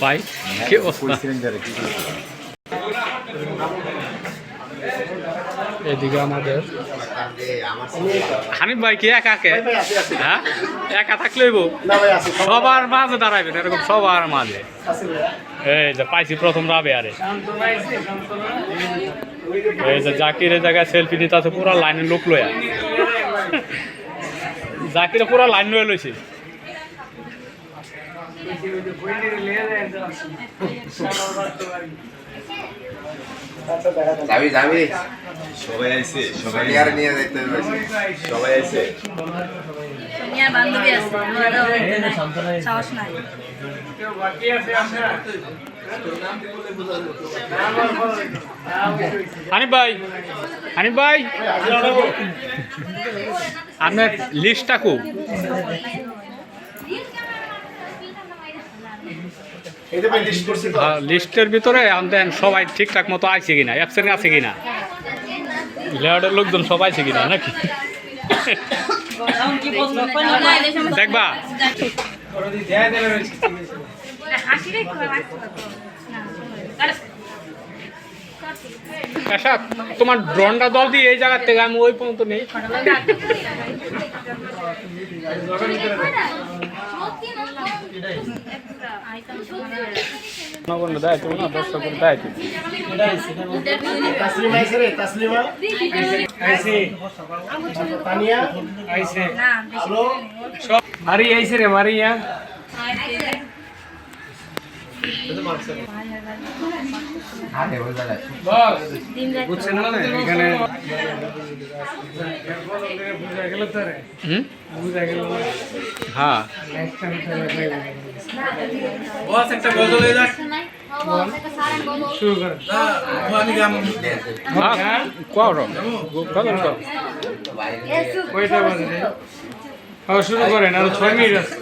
ভাই কি অবস্থা? এদিকে আমাদের হানিফ ভাই কি একা হ্যাঁ একা থাকলে সবার মাঝে দাঁড়াবেন এরকম সবার মাঝে। এই যে পাইছি প্রথম রাবে আরে এই যে জাকিরের জায়গায় সেলফি নিতে আছে পুরা লাইনের লোক লয়া জাকিরে পুরা লাইন লয়ে লইছে। যাবি যাবি সবাই আইছে, সবাই আর নিয়ে দেখতে পাচ্ছি সবাই আইছে। সোনিয়ার বান্ধবী আছে, সাহস নাই। হানিফ ভাই আপনার লিস্টটা খুব লিস্টের ভিতরে আমাদের সবাই ঠিকঠাক মতো আইছে কিনা, অ্যাবসেন্ট আছে কিনা, লেয়ারের লোকজন সবাই আছে কিনা নাকি দেখবা। আচ্ছা তোমার ড্রোনটা দল দিয়ে এই জায়গার থেকে আমি ওই পর্যন্ত নেই। দেয় তুমি না দর্শকের দেয় মারি আইসে রে মারিয়া বুঝছেন না এখানে হ্যাঁ বস একটা গজল হয়ে যাক শুরু কর হ্যাঁ কোয়ারো গজল তো কয়টা বাজে শুরু করেন আর 6 মিনিট আছে।